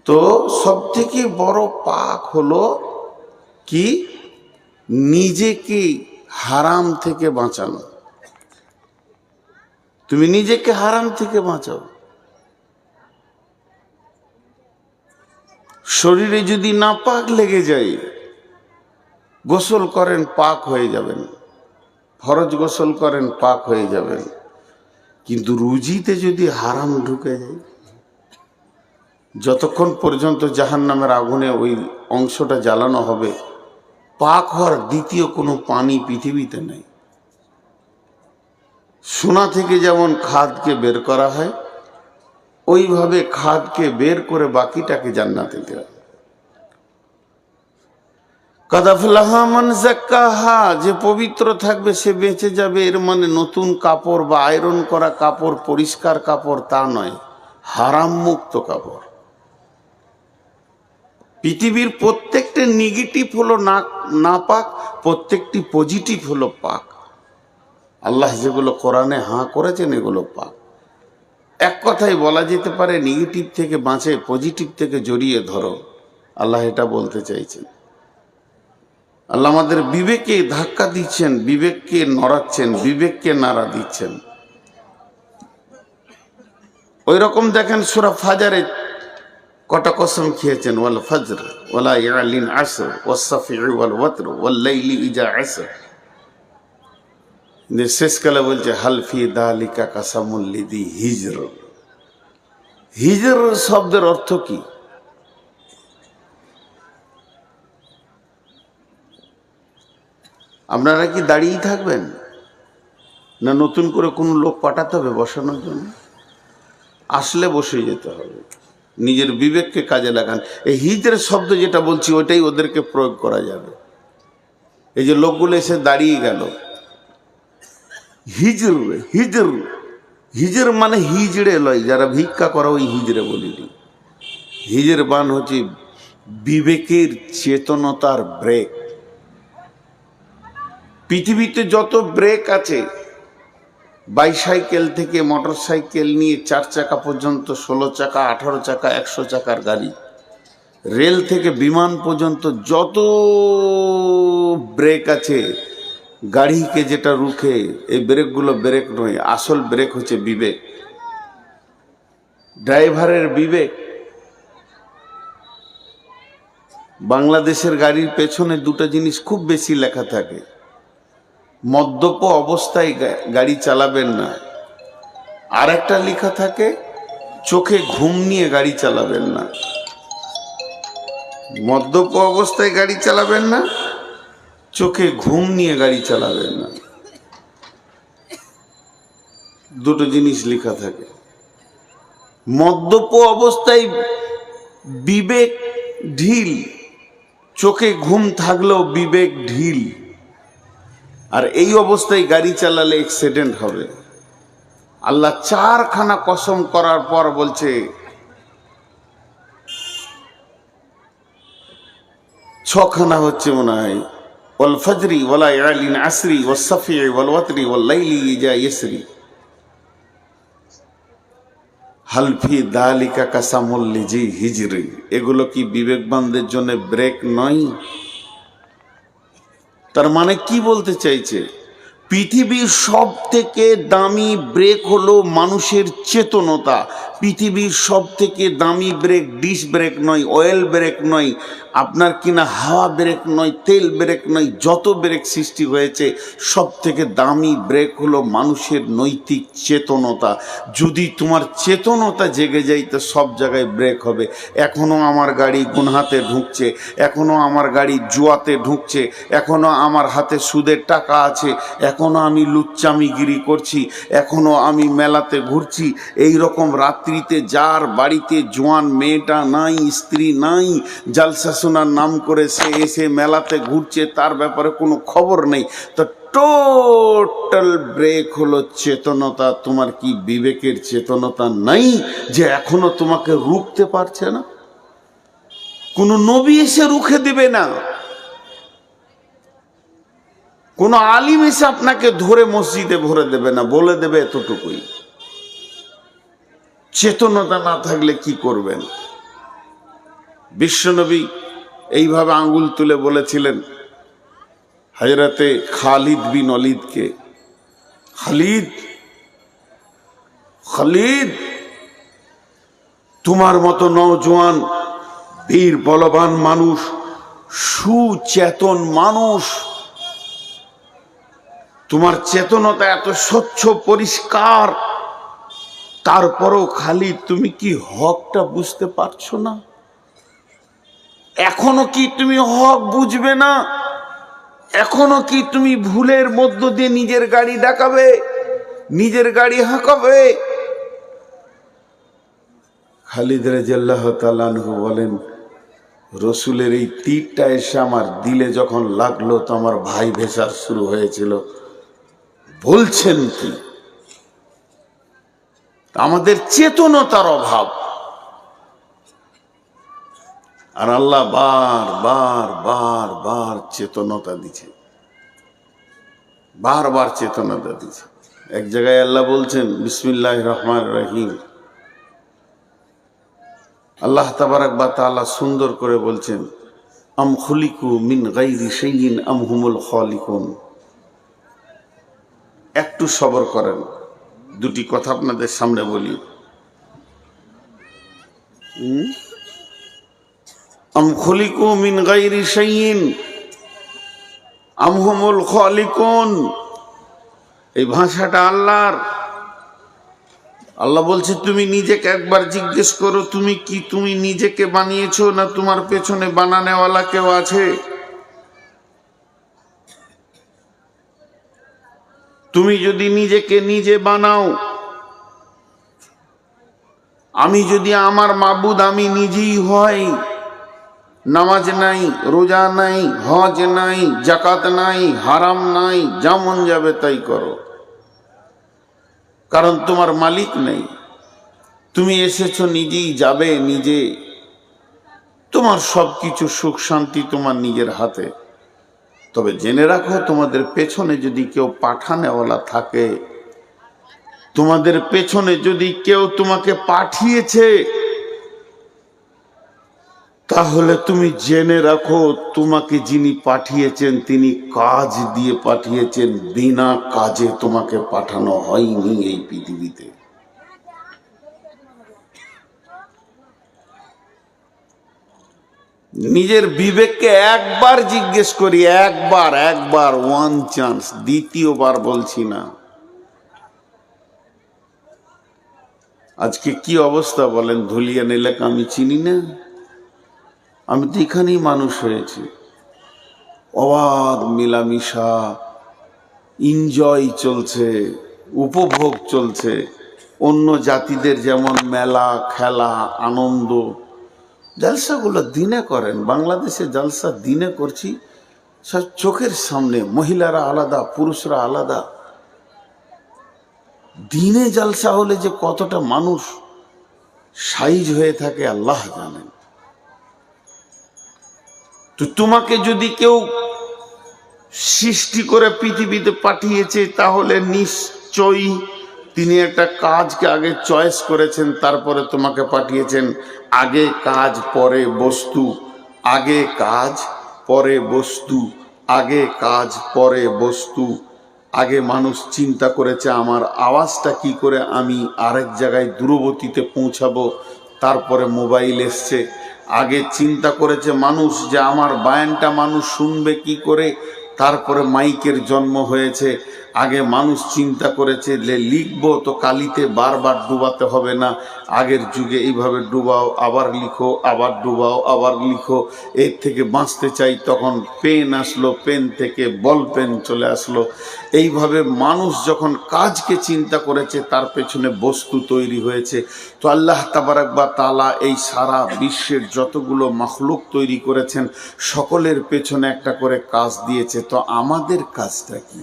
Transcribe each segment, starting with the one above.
তো সব থেকে বড় পাক হলো কি? নিজেকে হারাম থেকে বাঁচানো। তুমি নিজেকে হারাম থেকে বাঁচাও। শরীরে যদি নাপাক লেগে যায়, গোসল করেন পাক হয়ে যাবেন, ফরজ গোসল করেন পাক হয়ে যাবেন। কিন্তু রুজিতে যদি হারাম ঢুকে যায়, যতক্ষণ পর্যন্ত জাহান্নামের আগুনে ওই অংশটা জ্বালানো হবে, পাক হওয়ার দ্বিতীয় কোনো পানি পৃথিবীতে নেই। সোনা থেকে যেমন খাদকে বের করা হয়, ওইভাবে খাদকে বের করে বাকিটাকে জান্নাতে দেওয়া। কাদ আফলাহা মান যাক্কাহা, যে পবিত্র থাকবে সে বেঁচে যাবে। এর মানে নতুন কাপড় বা আয়রন করা কাপড়, পরিষ্কার কাপড় তা নয়, হারাম মুক্ত কাপড়। পৃথিবীর প্রত্যেকটা নেগেটিভ হলো নাপাক, প্রত্যেকটি পজিটিভ হলো পাক। আল্লাহ যেগুলো কোরআনে হাঁ করেছেন এগুলো পাক। এক কথায় বলা যেতে পারে, নেগেটিভ থেকে বাঁচে, পজিটিভ থেকে জড়িয়ে ধরো। আল্লাহ এটা বলতে চাইছেন। আল্লাহ আমাদের বিবেকে ধাক্কা দিচ্ছেন, বিবেককে নড়াচ্ছেন, বিবেককে নাড়া দিচ্ছেন। ওই রকম দেখেন সূরা ফাজরে কটা কসম খেয়েছেন, ওয়াল ফজর ওয়ালা ইয়ালিন আসর ওয়াস সাফি ওয়াল ওয়াতর ওয়াল লাইলি ইজা আসর। শেষকালে বলছে হাল ফি যালিকা কাসামুল লিযি হিজর। হিজর শব্দের অর্থ কি? আপনারা কি দাঁড়িয়ে থাকবেন, না নতুন করে কোনো লোক পাঠাতে হবে বসানোর জন্য? আসলে বসে যেতে হবে, নিজের বিবেককে কাজে লাগান। এই হিজরের শব্দ যেটা বলছি ওইটাই ওদেরকে প্রয়োগ করা যাবে। এই যে লোকগুলো এসে দাঁড়িয়ে গেল, হিজর হিজর হিজর মানে হিজড়ে লয়, যারা ভিক্ষা করা ওই হিজড়ে বলিনি। হিজের বান হচ্ছে বিবেকের চেতনতার ব্রেক। পৃথিবীতে যত ব্রেক আছে, বাইসাইকেল থেকে মোটর সাইকেল নিয়ে 4 চাকা পর্যন্ত, 16 চাকা, 18 চাকা, 100 চাকার গাড়ি, রেল থেকে বিমান পর্যন্ত যত ব্রেক আছে, গাড়িকে যেটা রুখে, এই ব্রেকগুলো ব্রেক নয়, আসল ব্রেক হচ্ছে বিবেক, ড্রাইভারের বিবেক। বাংলাদেশের গাড়ির পেছনে দুটো জিনিস খুব বেশি লেখা থাকে। মদ্যপ অবস্থায় গাড়ি চালাবেন না। আর একটা লেখা থাকে, চোখে ঘুম নিয়ে গাড়ি চালাবেন না। মদ্যপ অবস্থায় গাড়ি চালাবেন না, চোখে ঘুম নিয়ে গাড়ি চালাবেন না। দুটো জিনিস লেখা থাকে। মদ্যপ অবস্থায় বিবেক ঢিল, চোখে ঘুম থাকলেও বিবেক ঢিল। আর এই অবস্থায় গাড়ি চালালে অ্যাক্সিডেন্ট হবে। আল্লাহ 4খানা কসম করার পর বলছে, 6খানা হচ্ছে মনে হয়, ওয়াল ফজরি ওয়ালা ইয়ালিন আসরি ওয়াস সাফি ওয়াল ওয়াতরি ওয়াল লাইলি ইজা ইয়াসরি হাল ফি যালিকা কাসামুল লিযি হিজরি। এগুলো কি বিবেকবানদের জন্য ব্রেক নয়? তার মানে কি বলতে চাইছে? পৃথিবীর সব থেকে দামি ব্রেক হলো মানুষের চেতনতা। পৃথিবীর সব থেকে দামি ব্রেক ডিশ ব্রেক নয়, অয়েল ব্রেক নয়, আপনার কিনা হাওয়া ব্রেক নয়, তেল ব্রেক নয়। যত ব্রেক সৃষ্টি হয়েছে সব থেকে দামি ব্রেক হলো মানুষের নৈতিক চেতনতা। যদি তোমার চেতনতা জেগে যায় তো সব জায়গায় ব্রেক হবে। এখনও আমার গাড়ি গুনহাতে ঢুকছে, এখনও আমার গাড়ি জুয়াতে ঢুকছে, এখনও আমার হাতে সুদের টাকা আছে, এখনও আমি লুচ্চামিগিরি করছি, এখনও আমি মেলাতে ঘুরছি। এই রকম রাত্রিতে যার বাড়িতে জোয়ান মেয়েটা নাই, স্ত্রী নাই, জালসা শোনার নাম করে সে এসে মেলাতে ঘুরছে, তার ব্যাপারে কোনো খবর নেই। তো টোটাল ব্রেক হলো চেতনতা। তোমার কি বিবেকের চেতনতা নাই যে এখনো তোমাকে রুখতে পারছে না? কোনো নবী এসে রুখে দেবে না, কোন আলিম এসে আপনাকে ধরে মসজিদে ভরে দেবে না, বলে দেবে এতটুকুই। চেতনতা না থাকলে কি করবেন? বিশ্বনবী এইভাবে আঙ্গুল তুলে বলেছিলেন হযরতে খালিদ বিন ওলীদকে, খালিদ, খালিদ, তোমার মতো নওজোয়ান বীর বলবান মানুষ, সুচেতন মানুষ, তোমার চেতনতা এত স্বচ্ছ পরিষ্কার, তারপরও খালিদ তুমি কি হকটা বুঝতে পারছো না? এখনো কি তুমি হক বুঝবে না? এখনো কি তুমি ভুলের মধ্য দিয়ে নিজের গাড়ি ডাকাবে, নিজের গাড়ি হাঁকাবে? খালিদ রাদিয়াল্লাহু তাআলা আনহু বলেন, রসুলের এই তীরটা এসে আমার দিলে যখন লাগলো তো আমার ভাই ভেসার শুরু হয়েছিল। বলছেন কি? আমাদের চেতনতার অভাব। আর আল্লাহ বার বার বার বার চেতনতা দিচ্ছে, বারবার চেতনতা দিচ্ছে। এক জায়গায় আল্লাহ বলছেন বিসমিল্লাহির রহমানির রহিম, আল্লাহ তাবারাক ওয়া তাআলা সুন্দর করে বলছেন আম খুলিকু মিন গায়রি শাইইন আম হুমুল খালিকুন। একটু সবর করেন, দুটি কথা আপনাদের সামনে বলি। আম খুলিকু মিন গায়রি শাইইন আম হুমুল খালিকুন, এই ভাষাটা আল্লাহর। আল্লাহ বলছে তুমি নিজেকে একবার জিজ্ঞেস করো, তুমি কি তুমি নিজেকে বানিয়েছো না তোমার পেছনে বানানেওয়ালা কেউ আছে? তুমি যদি নিজেকে নিজে বানাও, আমি যদি আমার মাবুদ আমি নিজেই হই, নামাজ নাই, রোজা নাই, হজ নাই, যাকাত নাই, হারাম নাই, যেমন যাবে তাই করো, কারণ তোমার মালিক নেই। তুমি এসেছো নিজেই যাবে নিজে, তোমার সবকিছু সুখ শান্তি তোমার নিজের হাতে। তবে জেনে রাখো তোমাদের পেছনে যদি কেউ পাঠানেওয়ালা থাকে, তোমাদের পেছনে যদি কেউ তোমাকে পাঠিয়েছে, তাহলে তুমি জেনে রাখো তোমাকে যিনি পাঠিয়েছেন তিনি কাজ দিয়ে পাঠিয়েছেন, বিনা কাজে তোমাকে পাঠানো হয়নি এই পৃথিবীতে। নিজের বিবেককে একবার জিজ্ঞেস করি, একবার, একবার, ওয়ান চান্স, দ্বিতীয়বার বলছি না। আজকে কি অবস্থা বলেন? ধুলিয়ান এলাকা আমি চিনি না, আমি তো এখানেই মানুষ হয়েছি। অবাধ মেলামেশা, এনজয় চলছে, উপভোগ চলছে। অন্য জাতিদের যেমন মেলা, খেলা, আনন্দ, জলসাগুলো দিনে করেন, বাংলাদেশে জলসা দিনে করছি সব চোখের সামনে, মহিলারা আলাদা, পুরুষরা আলাদা। দিনে জলসা হলে যে কতটা মানুষ সাইজ হয়ে থাকে আল্লাহ জানেন। তো তোমাকে যদি কেউ সৃষ্টি করে পৃথিবীতে পাঠিয়েছে, তাহলে নিশ্চয়ই তিনি একটা কাজকে আগে চয়েস করেছেন, তারপরে তোমাকে পাঠিয়েছেন। আগে কাজ পরে বস্তু, আগে কাজ পরে বস্তু, আগে কাজ পরে বস্তু। আগে মানুষ চিন্তা করেছে আমার আওয়াজটা কি করে আমি আরেক জায়গায় দূরবর্তীতে পৌঁছাবো, তারপরে মোবাইল এসছে। আগে চিন্তা করেছে মানুষ যে আমার বায়ানটা মানুষ শুনবে কি করে, তারপরে মাইকের জন্ম হয়েছে। আগে মানুষ চিন্তা করেছে যে লিখবো তো কালিতে বারবার ডুবাতে হবে না, আগের যুগে এইভাবে ডুবাও আবার লিখো, আবার ডুবাও আবার লিখো। এর থেকে বাঁচতে চাই, তখন পেন আসলো, পেন থেকে বল পেন চলে আসলো। এইভাবে মানুষ যখন কাজকে চিন্তা করেছে, তার পেছনে বস্তু তৈরি হয়েছে। তো আল্লাহ তাবারাক ওয়া তাআলা এই সারা বিশ্বের যতগুলো মাখলুক তৈরি করেছেন, সকলের পেছনে একটা করে কাজ দিয়েছে। তো আমাদের কাজটা কি?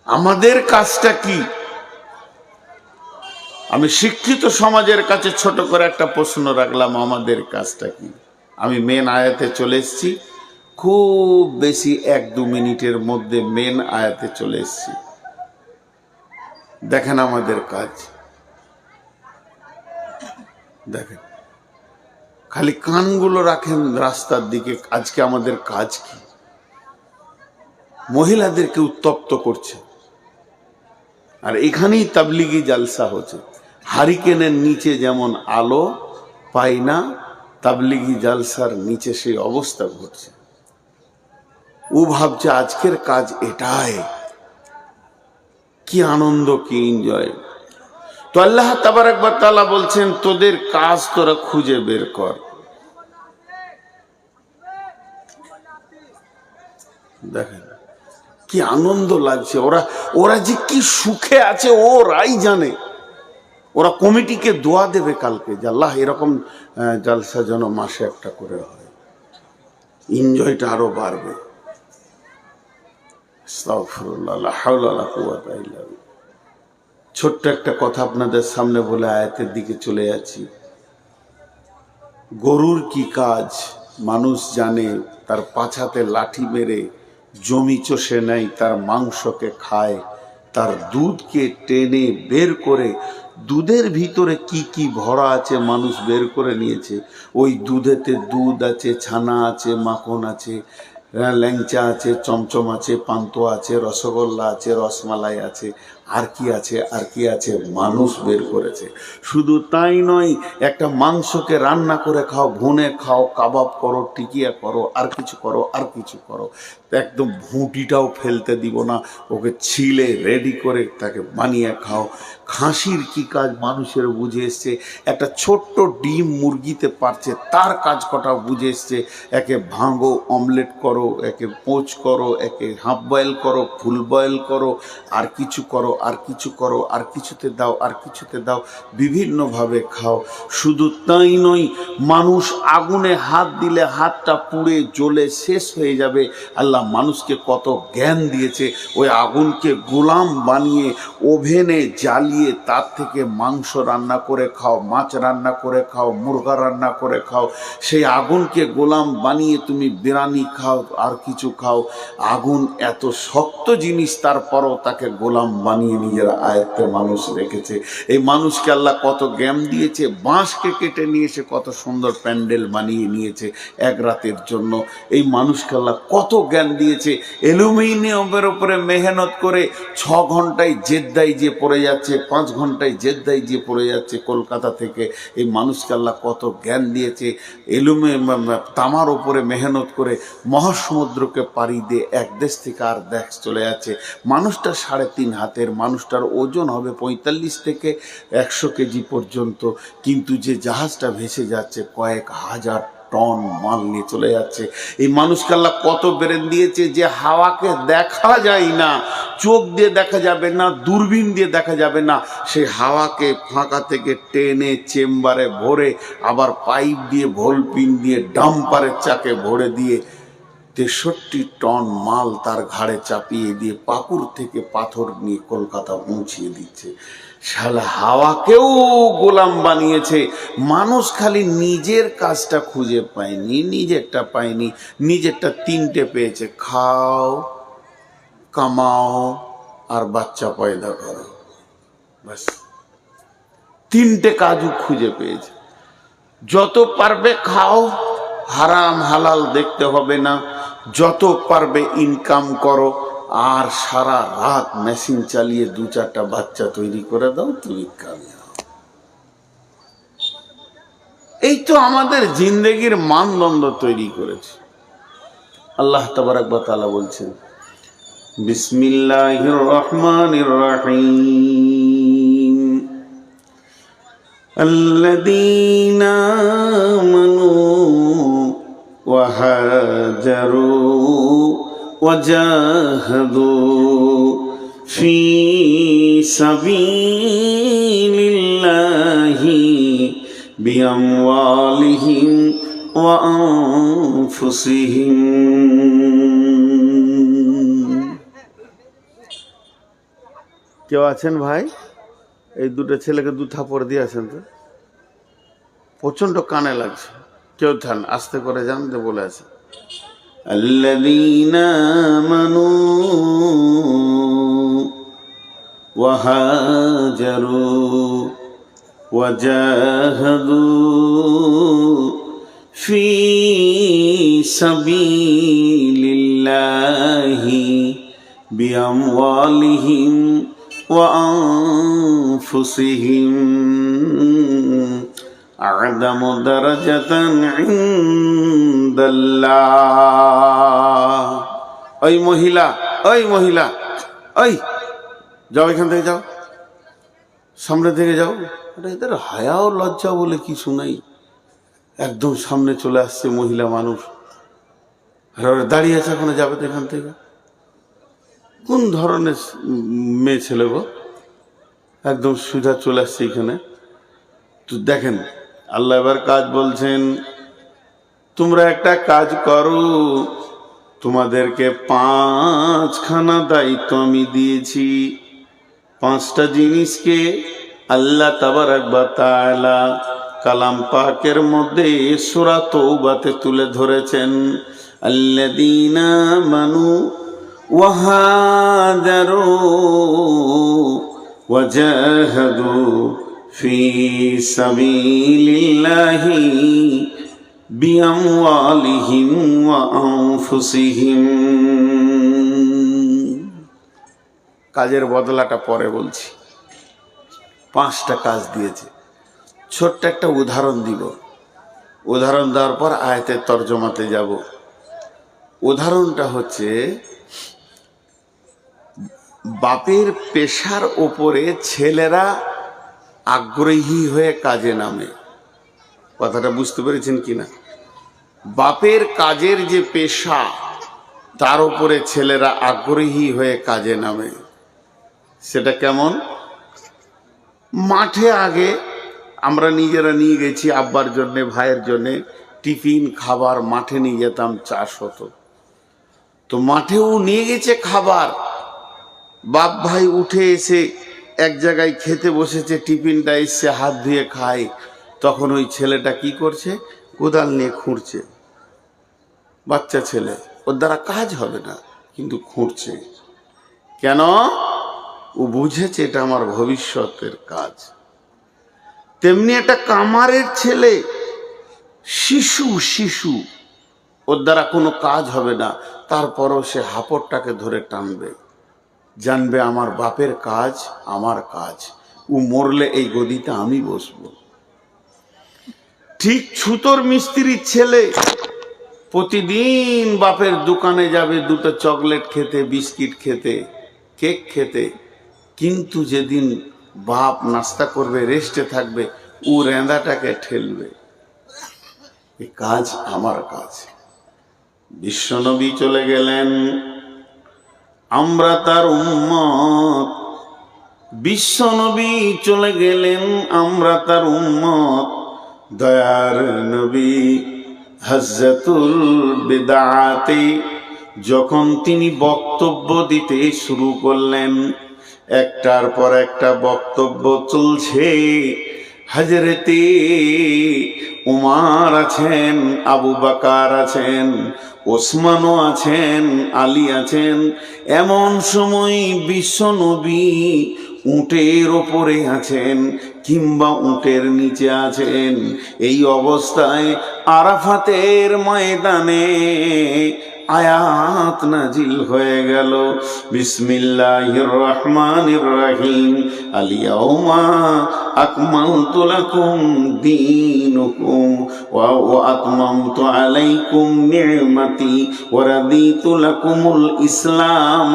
আমাদের কাজটা কি? আমি শিক্ষিত সমাজের কাছে ছোট করে একটা প্রশ্ন রাখলাম, আমাদের কাজটা কি? আমি মেন আয়াতে চলে এসেছি, খুব বেশি 1-2 মিনিটের মধ্যে মেন আয়াতে চলে এসেছি। দেখেন আমাদের কাজ, দেখেন, খালি কানগুলো রাখেন রাস্তার দিকে। আজকে আমাদের কাজ কি? মহিলাদেরকে উত্তপ্ত করছে, আর এখানেই তাবলিগি জালসা হচ্ছে। হারিকেনের নিচে যেমন আলো পাই না, তাবলিগি জালসার নিচে সেই অবস্থা ঘটছে। ও ভাবছে আজকের কাজ এটাই, কি আনন্দ, কি এনজয়। তো আল্লাহ তাবারক ওয়া তাআলা বলছেন, তোদের কাজ তোরা খুঁজে বের কর। দেখেন কি আনন্দ লাগছে, ওরা যে কি সুখে আছে ওরাই জানে। ওরা কমিটিকে দোয়া দেবে কালকে যে আল্লাহ এরকম জালসা যেন মাসে একটা করে হয়, এনজয়টা আরো বাড়বে। আস্তাগফিরুল্লাহ, লা হাওলা ওয়ালা কুওয়াতা ইল্লা বিল্লাহ। ছোট্ট একটা কথা আপনাদের সামনে বলে আয়াতের দিকে চলে যাচ্ছি। গরুর কি কাজ মানুষ জানে, তার পাছাতে লাঠি মেরে জমি চষে নেয়, তার মাংসকে খায়, তার দুধকে টেনে বের করে, দুধের ভিতরে কি কি ভরা আছে মানুষ বের করে নিয়েছে। ওই দুধেতে দুধ আছে, ছানা আছে, মাখন আছে, ল্যাংচা আছে, চমচম আছে, পান্তুয়া আছে, রসগোল্লা আছে, রসমালাই আছে, আর কি আছে, আর কি আছে, মানুষ বের করেছে। শুধু তাই নয়, একটা মাংসকে রান্না করে খাও, ভুনে খাও, কাবাব করো, টিকিয়া করো, আর কিছু করো, আর কিছু করো, একদম ভুঁটিটাও ফেলতে দিব না, ওকে ছিলে রেডি করে তাকে বানিয়ে খাও। খাসির কি কাজ মানুষের বুঝে এসছে। একটা ছোট্ট ডিম মুরগিতে পারছে, তার কাজ কটাও বুঝে এসছে। একে ভাঙো, অমলেট করো, একে পোঁচ করো, একে হাফ বয়েল করো, ফুল বয়েল করো, আর কিছু করো, আর কিছু করো, আর কিছুতে দাও, আর কিছুতে দাও, বিভিন্নভাবে খাও। শুধু তাই নয়, মানুষ আগুনে হাত দিলে হাতটা পুড়ে জ্বলে শেষ হয়ে যাবে। আল্লাহ মানুষকে কত জ্ঞান দিয়েছে, ওই আগুনকে গোলাম বানিয়ে ওভেনে জ্বালিয়ে তার থেকে মাংস রান্না করে খাও, মাছ রান্না করে খাও, মুরগা রান্না করে খাও। সেই আগুনকে গোলাম বানিয়ে তুমি বিরিয়ানি খাও, আর কিছু খাও। আগুন এত শক্ত জিনিস, তারপরও তাকে গোলাম বানিয়ে নিজের আয়ত্তে মানুষ রেখেছে। এই মানুষকে আল্লাহ কত জ্ঞান দিয়েছে। বাঁশকে কেটে নিয়ে এসে কত সুন্দর প্যান্ডেল বানিয়ে নিয়েছে এক রাতের জন্য। এই মানুষকে আল্লাহ কত জ্ঞান দিয়েছে। অ্যালুমিনিয়ামের উপরে মেহনত করে 6 ঘন্টায় জেদ্দায় যে পড়ে যাচ্ছে, 5 ঘন্টায় জেদ্দায় যে পড়ে যাচ্ছে কলকাতা থেকে। এই মানুষকে আল্লাহ কত জ্ঞান দিয়েছে। তামার উপরে মেহনত করে মহাসমুদ্রকে পাড়ি দিয়ে এক দেশ থেকে আর দেশ চলে যাচ্ছে। মানুষটা 3.5 হাতের, মানুষটার ওজন হবে 45 থেকে 100 কেজি পর্যন্ত, কিন্তু যে জাহাজটা ভেসে যাচ্ছে কয়েক হাজার টন মাল নিয়ে চলে যাচ্ছে। এই মানুষকে আল্লাহ কত ব্রেন দিয়েছে যে হাওয়াকে দেখা যায় না, চোখ দিয়ে দেখা যাবে না, দূরবীন দিয়ে দেখা যাবে না, সেই হাওয়াকে ফাঁকা থেকে টেনে চেম্বারে ভরে, আবার পাইপ দিয়ে, ভোলপিন দিয়ে, ডাম্পারের চাকে ভরে দিয়ে 63 টন মাল তার ঘাড়ে চাপিয়ে দিয়ে পাকুর থেকে পাথর নিয়ে কলকাতা পৌঁছিয়ে দিচ্ছে। শালা হাওয়াকেও গোলাম বানিয়েছে। মানুষ খালি নিজের কাজটা খুঁজে পায়নি, নিজেরটা পায়নি, নিজেরটা 3টে পেয়েছে: খাও, কামাও, আর বাচ্চা পয়দা করো। ব্যাস 3টে কাজও খুঁজে পেয়েছে। যত পারবে খাও, হারাম হালাল দেখতে হবে না, যত পারবে ইনকাম করো, আর সারা রাত মেশিন চালিয়ে 2-4টা বাচ্চা তৈরি করে দাও, তুমি কামিয়াব। এই তো আমাদের জিন্দেগির মানদণ্ড তৈরি করেছে। আল্লাহ তাবারক ওয়া তাআলা বলছেন, বিসমিল্লাহির রহমানির রহিম, আল্লাযীনা আমানু ওয়া হাজারু ওয়া জাহাদু ফি সাবিলিল্লাহি বিআমওয়ালিহিম ওয়া আনফুসিহিম। কেউ আছেন ভাই? এই 2টা ছেলেকে 2 থাপড় দিয়ে আছেন তো, প্রচন্ড কানে লাগছে। কেউ থান আস্তে করে জানতে বলে আছে। আল্লাযীনা আমানু ওয়া হাজারু وجاهدوا في سبيل الله بأموالهم وأنفسهم أعظم درجة عند الله. ওই মহিলা, ওই যাও, এখান থেকে যাও, সামনে থেকে যাও। এদের হায়াও লজ্জা বলে কিছু নাই। একদম সামনে চলে আসছে মহিলা মানুষ, দাঁড়িয়ে আছে, এখনো যাবে তো এখান থেকে। কোন ধরনের মেয়ে ছেলে গো, একদম সুজা চলে আসছে এখানে। তো দেখেন আল্লাহ এবার কাজ বলছেন, তোমরা একটা কাজ করো, তোমাদেরকে 5খানা দায়িত্ব আমি দিয়েছি। 5টা জিনিসকে আল্লাহ তাবারাক ওয়া তাআলা কালাম পাকের মধ্যে সূরা তওবাতে তুলে ধরেছেন। আল্লাযীনা আমানু ওয়া হাজারু ওয়া জাহাদু ফি সাবিলিল্লাহি বিআমওয়ালিহিম ওয়া আনফুসিহিম। কাজের বদলাটা পরে বলছি। 5টা কাজ দিয়েছে। ছোট্ট একটা উদাহরণ দিব, উদাহরণ দেওয়ার পর আয়াতের তর্জমাতে যাব। উদাহরণটা হচ্ছে, বাপের পেশার ওপরে ছেলেরা আগ্রহী হয়ে কাজে নামে। কথাটা বুঝতে পেরেছেন কিনা? বাপের কাজের যে পেশা, তার উপরে ছেলেরা আগ্রহী হয়ে কাজে নামে। সেটা কেমন? মাঠে আগে আমরা নিজেরা নিয়ে গেছি আব্বার জন্যে, ভাইয়ের জন্যে টিফিন খাবার মাঠে নিয়ে যেতাম, চাষ হতো। তো মাঠেও নিয়ে গেছে খাবার, বাপ ভাই উঠে এসে এক জায়গায় খেতে বসেছে, টিফিনটা এসে হাত ধুয়ে খায়। তখন ওই ছেলেটা কি করছে? কোদাল নিয়ে খুঁড়ছে। বাচ্চা ছেলে, ওর দ্বারা কাজ হবে না, কিন্তু খুঁড়ছে। কেন? ও বুঝেছে এটা আমার ভবিষ্যতের কাজ। তেমনি একটা কামারের ছেলে, শিশু, ওর দ্বারা কোনো কাজ হবে না, তারপরও সে হাপড়টাকে ধরে টানবে, জানবে আমার বাপের কাজ আমার কাজ, ও মরলে এই গদিতে আমি বসবো। ঠিক ছুতোর মিস্ত্রির ছেলে প্রতিদিন বাপের দোকানে যাবে 2টা চকলেট খেতে, বিস্কিট খেতে, কেক খেতে, কিন্তু যেদিন বাপ নাস্তা করবে, রেস্টে থাকবে, ও রেঁদাটাকে ঠেলবে। এই কাজ আমার কাজ। বিশ্বনবী চলে গেলেন, আমরা তার উম্মত। বিশ্বনবী চলে গেলেন, আমরা তার উম্মত। দয়ার নবী হজ্জাতুল বিদআতে যখন তিনি বক্তব্য দিতে শুরু করলেন, একটার পর একটা বক্তব্য চলছে। হযরতে উমর আছেন, আবু বকর আছেন, ওসমানও আছেন, আলী আছেন। এমন সময় বিশ্বনবী উটের ওপরে আছেন কিংবা উটের নিচে আছেন। এই অবস্থায় আরাফাতের ময়দানে আয়াত নাজিল হয়ে গেল, বিসমিল্লাহির রহমানির রহিম, আল-ইয়াওমা আকমালতু লাকুম দীনুকুম ওয়া আতমামতু আলাইকুম নি'মাতি ওয়া রাদিতু লাকুমুল ইসলাম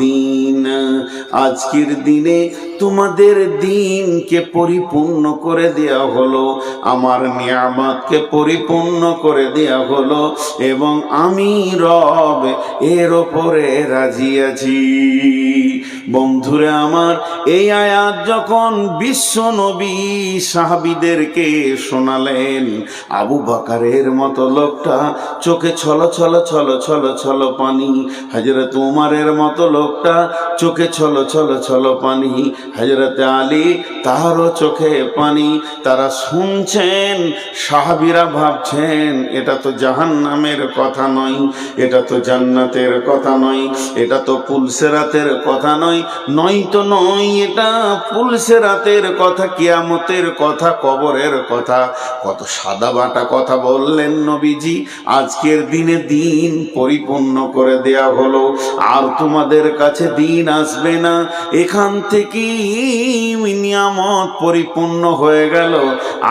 দীনা। আজকের দিনে তোমাদের দিনকে পরিপূর্ণ করে দেয়া হলো, আমার নিয়ামতকে পরিপূর্ণ করে দেয়া হলো, এবং আমি রব এর ওপরে রাজি আছি। বন্ধুরে আমার, এই আয়াত যখন বিশ্ব নবী সাহাবীদেরকে শোনালেন, আবু বকরের মতো লোকটা চোখে ছলো ছলো ছলো ছলো ছলো পানি, হযরত উমরের মতো লোকটা চোখে ছলো ছলো ছলো পানি, হযরতে আলী তারও চোখে পানি। তারা শুনছেন, সাহাবীরা ভাবছেন এটা তো জাহান্নামের কথা নয়, এটা তো জান্নাতের কথা নয়, এটা তো পুলসেরাতের কথা নয়, নয়তো নয়, এটা পুলসেরাতের কথা, কিয়ামতের কথা, কবরের কথা। কত সাদা বাটা কথা বললেন নবীজি। আজকের দিনে দিন পরিপূর্ণ করে দেয়া হলো, আর তোমাদের কাছে দিন আসবে না। এখান থেকেই নিয়ামত পরিপূর্ণ হয়ে গেল।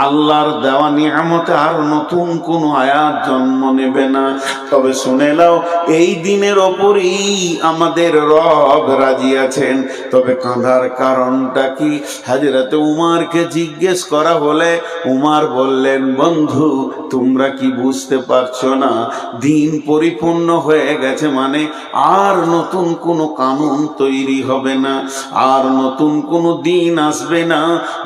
আল্লাহর দেওয়া নিয়ামতে আর নতুন কোনো আয়াত জন্ম নেবে না। তবে শুনে নাও, এই দিনের ওপরেই আমাদের রব রাজি আছেন। তবে কাঁদার কারণটা কি? হযরত উমারকে জিজ্ঞেস করা হলে উমার বললেন, বন্ধু তোমরা কি বুঝতে পারছো না? দিন পরিপূর্ণ হয়ে গেছে মানে আর নতুন কোনো কানুন তৈরি হবে না, আর নতুন কোনো দিন আসবে না।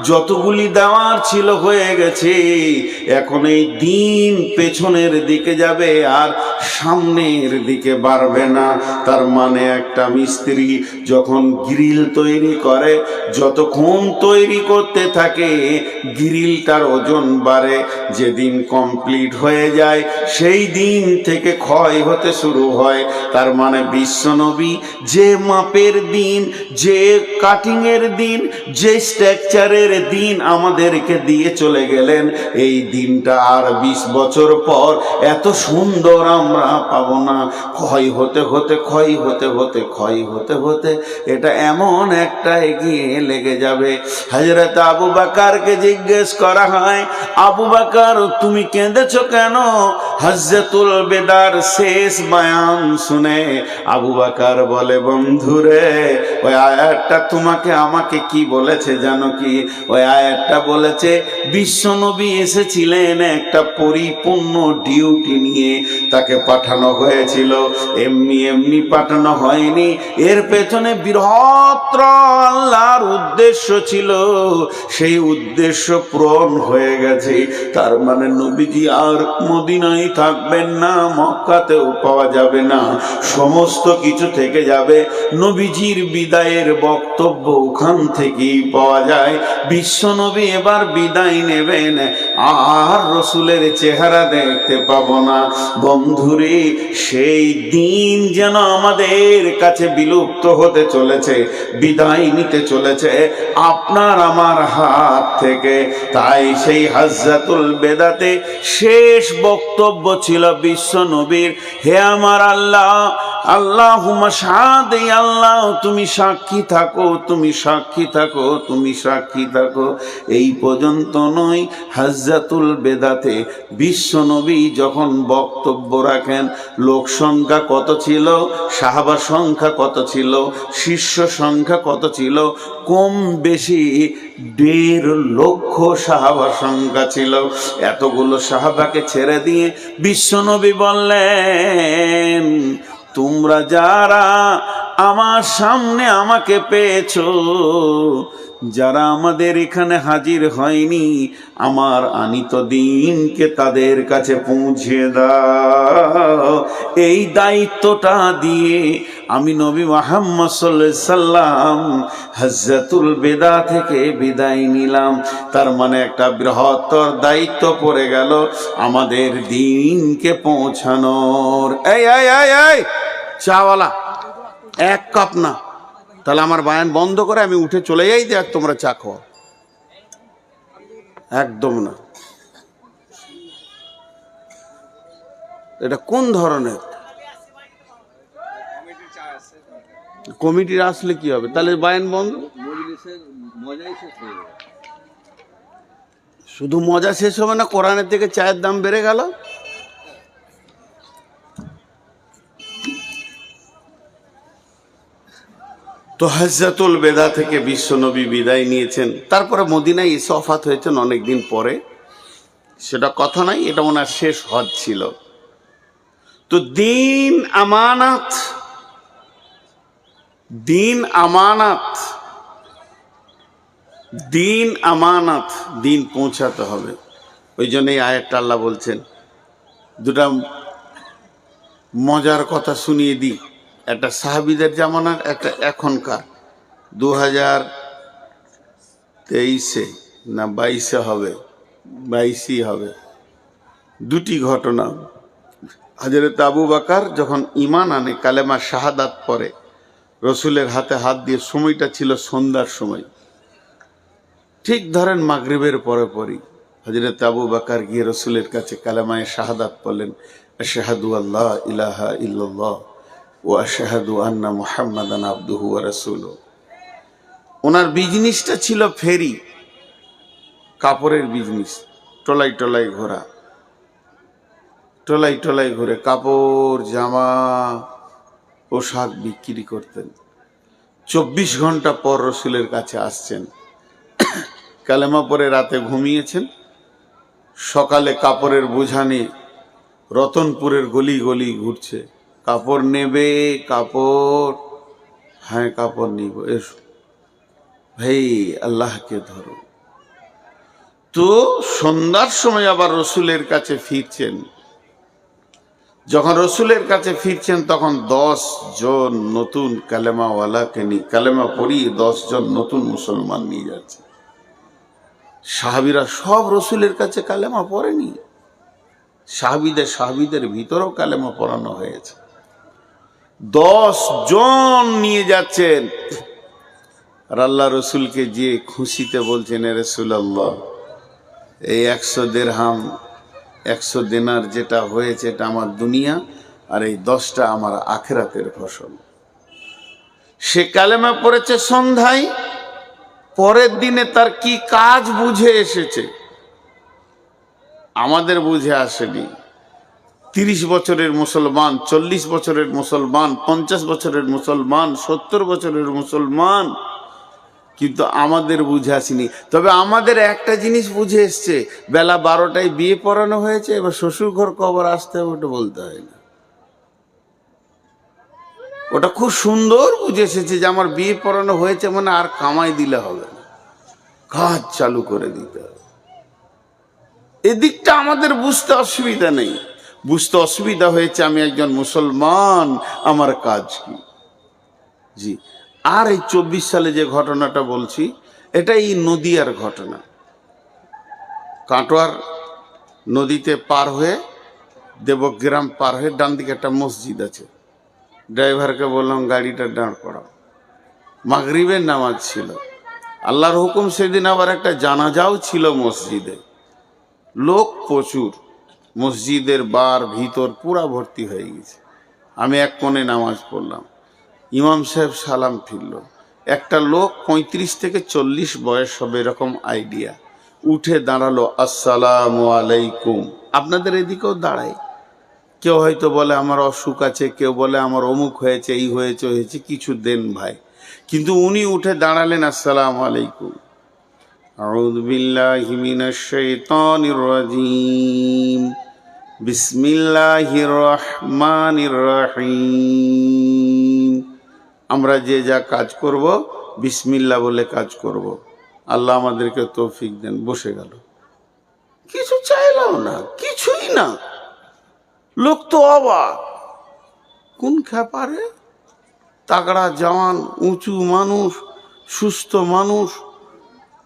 যতগুলি দেওয়ার ছিল হয়ে গেছে। এখন এই দিন পেছনের দিকে যাবে আর সামনের দিকে বাড়বে না। তার মানে একটা মিস্ত্রি যখন গ্রিল তৈরি করে, যতক্ষণ তৈরি করতে থাকে গ্রিলটার ওজন বাড়ে। যেদিন কমপ্লিট হয়ে যায় সেই দিন থেকে ক্ষয় হতে শুরু হয়। তার মানে বিশ্বনবী যে মাপের দিন, যে কাটিংয়ের দিন, যে স্ট্রাকচারের দিন আমাদেরকে দিয়ে চলে গেলেন, এই দিনটা আর 20 বছর পর এত সুন্দর আমরা পাবো না। ক্ষয় হতে হতে ক্ষয় হতে হতে ক্ষয় হতে হতে এটা এমন একটা এগিয়ে লেগে যাবে। হযরত আবু বকরকে জিজ্ঞেস করা হয়, আবু বকর তুমি কেঁদেছো কেন? হজ্জাতুল বেদার শেষ বয়ান শুনে আবু বকর বলে, বন্ধুরে ওই আয়াতটা তোমাকে আমাকে কি বলেছে জানো কি? ওই আয়াতটা বলেছে বিশ্বনবী এসেছিলেন একটা পরিপূর্ণ ডিউটি নিয়ে, তাকে পাঠানো হয়েছিল, এমনি এমনি পাঠানো হয়নি। এর পেছনে বৃহত্তর আল্লাহর উদ্দেশ্য ছিল, সেই উদ্দেশ্য পূরণ হয়ে গেছে। তার মানে নবীজি আর মদিনায় থাকবেন না, মক্কাতেও পাওয়া যাবে না, সমস্ত কিছু থেকে যাবে। নবীজির বিদায়ের বক্তব্য ওখান থেকেই পাওয়া যায়। বিশ্বনবী এবার বিদায় নেবেন, আর রসুলের চেহারা দেখতে পাবো না। বন্ধুরে সেই দিন যেন আমাদের কাছে বিলুপ্ত হতে চলেছে, বিদায় নিতে চলেছে আপনার আমার হাত থেকে। তাই সেই হজ্জাতুল বেদাতে শেষ বক্তব্য ছিল বিশ্বনবীর, হে আমার আল্লাহ, আল্লাহুম্মা শাহাদ, আল্লাহ তুমি সাক্ষী থাকো, তুমি সাক্ষী থাকো, তুমি সাক্ষী থাকো। এই পর্যন্ত নয়, হজ্জাতুল বেদাতে বিশ্বনবী যখন বক্তব্য রাখেন, লোক সংখ্যা কত ছিল, সাহাবা সংখ্যা কত ছিল, শিষ্য সংখ্যা কত ছিল? কম বেশি 1.5 লক্ষ সাহাবা সংখ্যা ছিল। এতগুলো সাহাবাকে ছেড়ে দিয়ে বিশ্বনবী বললেন, তোমরা যারা আমার সামনে আমাকে পেয়েছো, যারা আমাদের এখানে হাজির হয়নি, আমার আনিত দিনকে তাদের কাছে পৌঁছে দাও। এই দায়িত্বটা দিয়ে আমি নবী মুহাম্মদ সাল্লাল্লাহু আলাইহি সাল্লাম হজ্জাতুল বেদা থেকে বিদায় নিলাম। তার মানে একটা বৃহত্তর দায়িত্ব পড়ে গেল আমাদের দিনকে পৌঁছানোর। এই এই এই এই চাওয়ালা, 1 কাপ না, তাহলে আমার বায়ান বন্ধ করে আমি উঠে চলে যাই, দেখ তোমরা চা খাও। একদম না, এটা কোন ধরনের? কমিটির আসলে কি হবে? তাহলে বায়ান বন্ধ। শুধু মজা শেষ হবে না, কোরআনের থেকে চায়ের দাম বেড়ে গেল। তো হজ্জাতুল বেদা থেকে বিশ্বনবী বিদায় নিয়েছেন, তারপরে মদিনায় এসে ওফাত হয়েছেন অনেকদিন পরে, সেটা কথা নাই, এটা ওনার শেষ হজ ছিল। তো দিন আমানত, দিন আমানত, দিন আমানত, দিন পৌঁছাতে হবে। ওই জন্যই আয়াতটা আল্লাহ বলছেন। দুটা মজার কথা শুনিয়ে দিই, একটা সাহাবীদের জামানার, একটা এখনকার। 23-এ না 22-এ হবে, 22ই হবে। দুটি ঘটনা। হযরত আবু বকর যখন ঈমান আনে, কালেমা শাহাদাত পড়ে, রসুলের হাতে হাত দিয়ে, সময়টা ছিল সন্ধ্যার সময়, ঠিক ধরেন মাগরিবের পরে পরই হযরত আবু বকর গিয়ে রসুলের কাছে কালেমায়ে শাহাদাত পড়লেন, আশহাদু আল্লা ইলাহা ইল্লাল্লাহ ওয়া আশহাদু আন্না মুহাম্মাদান আবদুহু ওয়া রাসূলুহু। ওনার বিজনেসটা ছিল ফেরি, কাপড়ের বিজনেস, টলাই টলাই ঘোরা, টলাই টলাই ঘুরে কাপড় জামা পোশাক বিক্রি করতেন। 24 ঘন্টা পর রসুলের কাছে আসছেন, কালেমা পরে রাতে ঘুমিয়েছেন, সকালে কাপড়ের বোঝা নিয়ে রতনপুরের গলি গলি ঘুরছে, কাপড় নেবে, কাপড়, হ্যাঁ কাপড় নিব, এসো ভাই আল্লাহকে ধরো। তো সন্ধ্যার সময় আবার রসুলের কাছে ফিরছেন। যখন রসুলের কাছে ফিরছেন তখন 10 জন নতুন কালেমাওয়ালাকে নিয়ে, কালেমা পড়িয়ে 10 জন নতুন মুসলমান নিয়ে যাচ্ছে। সাহাবীরা সব রসুলের কাছে কালেমা পড়েনি, সাহাবীদের ভিতরেও কালেমা পড়ানো হয়েছে। 10 জন নিয়ে যাচ্ছেন আর আল্লাহ রসুলকে যে খুশিতে বলছেন, এ রাসূলুল্লাহ, এই 100 দিরহাম 100 দিনার যেটা হয়েছে এটা আমার দুনিয়া, আর এই 10টা আমার আখিরাতের ফসল। সে কালেমা পড়েছে সন্ধ্যায়, পরের দিনে তার কি কাজ বুঝে এসেছে, আমাদের বুঝে আসেনি। 30 বছরের মুসলমান, 40 বছরের মুসলমান, 50 বছরের মুসলমান, 70 বছরের মুসলমান, কিন্তু আমাদের বুঝে আসেনি। তবে আমাদের একটা জিনিস বুঝে এসছে, বেলা 12টায় বিয়ে পড়ানো হয়েছে, এবার শ্বশুর ঘর কবর আসতে হবে, ওটা বলতে হয় না। ওটা খুব সুন্দর বুঝে এসেছে যে আমার বিয়ে পড়ানো হয়েছে মানে আর কামাই দিলে হবে না, কাজ চালু করে দিতে হবে। এদিকটা আমাদের বুঝতে অসুবিধা নেই, বুঝতে অসুবিধা হয়েছে আমি একজন মুসলমান, আমার কাজ কি। জি। আর এই 24 সালে যে ঘটনাটা বলছি, এটা এই নদিয়ার ঘটনা। কাটোয়ার নদীতে পার হয়ে, দেবগ্রাম পার হয়ে ডান দিকে একটা মসজিদ আছে। ড্রাইভারকে বললাম গাড়িটা দাঁড় করাও, মাগরিবের নামাজ ছিল। আল্লাহর হুকুম সেদিন আবার একটা জানাজাও ছিল মসজিদে, লোক প্রচুর, মসজিদের বার ভিতর পুরা ভর্তি হয়ে গেছে। আমি এক কোণে নামাজ পড়লাম, ইমাম সাহেব সালাম ফিরল। একটা লোক 35 থেকে 40 বয়স হবে এরকম আইডিয়া, উঠে দাঁড়ালো, আসসালামু আলাইকুম। আপনাদের এদিকেও দাঁড়ায়, কেউ হয়তো বলে আমার অসুখ আছে, কেউ বলে আমার অমুক হয়েছে, এই হয়েছে হয়েছে, কিছু দেন ভাই। কিন্তু উনি উঠে দাঁড়ালেন, আসসালামু আলাইকুম। আউযু বিল্লাহি মিনাশ শাইতানির রাজীম, বিসমিল্লাহির রহমানির রহিম। আমরা যে যা কাজ করব বিসমিল্লাহ বলে কাজ করব, আল্লাহ আমাদেরকে তৌফিক দেন। বসে গেল, কিছু চাইলাম না, কিছুই না। লোক তো অবাক, কোন খেপারে, তাগড়া জওয়ান, উঁচু মানুষ, সুস্থ মানুষ,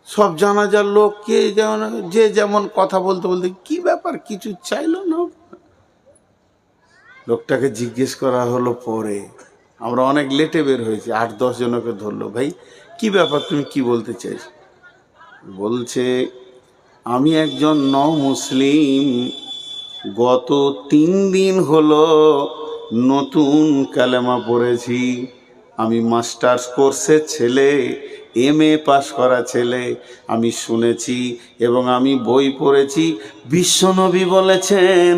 সব জানাজার লোক, কে যেমন যে যেমন কথা বলতে বলতে, কি ব্যাপার, কিছু চাইলো না। লোকটাকে জিজ্ঞেস করা হলো পরে, আমরা অনেক লেটে বের হয়েছি, 8-10 জনকে ধরলো, ভাই কি ব্যাপার, তুমি কি বলতে চাইছো? বলছে আমি একজন মুসলিম, গত 3 দিন হলো নতুন কালেমা পড়েছি। আমি মাস্টার্স কোর্সের ছেলে, MA পাস করা ছেলে। আমি শুনেছি এবং আমি বই পড়েছি, বিশ্বনবী বলেছেন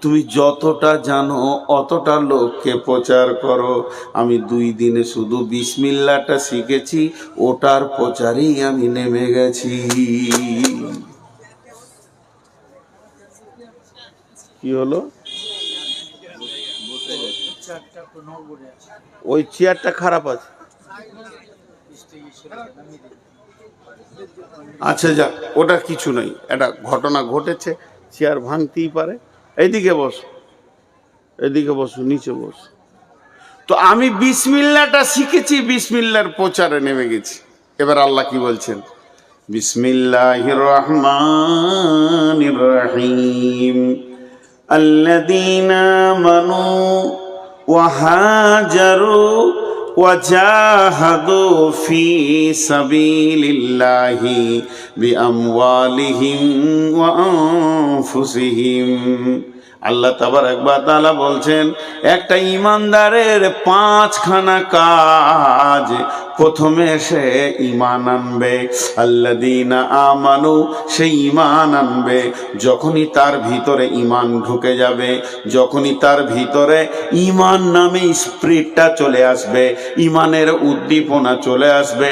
তুমি যতটা জানো অতটা লোককে প্রচার করো। আমি 2 দিনে শুধু বিসমিল্লাহটা শিখেছি, ওটার প্রচারেই আমি নেমে গেছি। কি হলো? ওই চেয়ারটা খারাপ আছে। আচ্ছা যাক, ওটা কিছু নয়, একটা ঘটনা ঘটেছে, চেয়ার ভাঙতেই পারে। এইদিকে বসো, এদিকে বসো, নিচে বসো। তো আমি বিসমিল্লাহটা শিখেছি, বিসমিল্লাহর প্রচারে নেমে গেছি। এবার আল্লাহ কি বলছেন, বিসমিল্লাহির রহমানির রহিম। আল্লাযীনা আমানু ওয়া হাজারু ওয়া জাহাদু ফি সাবিলিল্লাহি বিআমওয়ালিহিম ওয়া আনফুসিহিম। আল্লাহ তাবারক ওয়া তাআলা বলছেন, একটা ইমানদারের 5খানা কাজ। প্রথমে সে ঈমান আনবে, আল্লাযীনা আমানু, সে ঈমান আনবে। যখনই তার ভিতরে ঈমান ঢুকে যাবে, যখনই তার ভিতরে ঈমান নামে স্পিরিটটা চলে আসবে, ঈমানের উদ্দীপনা চলে আসবে,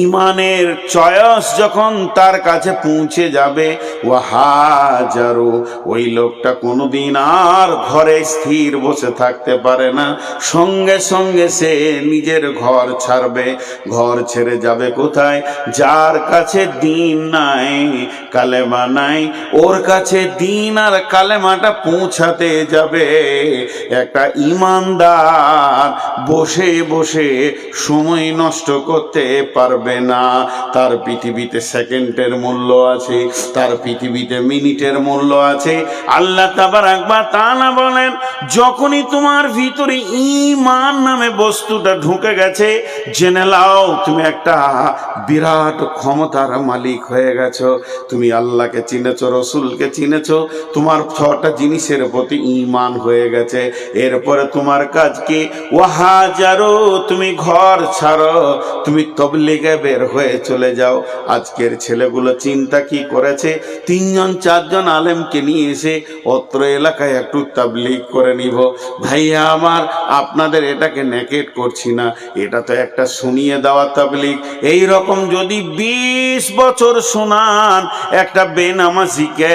ঈমানের চয়েস যখন তার কাছে পৌঁছে যাবে, ওয়া হাজারু, ওই লোকটা কোনোদিন আর ঘরে স্থির বসে থাকতে পারে না। সঙ্গে সঙ্গে সে নিজের ঘর ছাড়বে। ঘর ছেড়ে যাবে কোথায়? যার কাছে দিন নাই, কালেমা নাই, ওর কাছে দিন আর কালেমাটা পৌঁছাতে যাবে। একটা ঈমানদার বসে বসে সময় নষ্ট করতে পারবে না। তার পৃথিবীতে সেকেন্ডের মূল্য আছে, তার পৃথিবীতে মিনিটের মূল্য আছে। আল্লাহ তাবারক ওয়া তাআলা বলেন, যখনই তোমার ভিতরে ঈমান নামে বস্তুটা ঢুকে গেছে, জেনে লাও তুমি একটা বিরাট ক্ষমতার মালিক হয়ে গেছো। তুমি আল্লাহকে চিনেছো, রসুলকে চিনেছো, তোমার 6টা জিনিসের প্রতি ঈমান হয়ে গেছে। এরপরে তোমার কাজ কি? ওয়াহাজারো, তুমি ঘর ছাড়ো, তুমি তবলিগে বের হয়ে চলে যাও। আজকের ছেলেগুলো চিন্তা কি করেছে? 3জন 4জন আলেমকে নিয়ে এসে অত্র এলাকায় একটু তাবলিগ করে নিব। ভাইয়া আমার, আপনাদের এটাকে নেকেট করছি না, এটা তো একটা শুনিয়ে দেওয়া তাবলিগ। এই রকম যদি 20 বছর শোনান একটা বেনামাজিকে,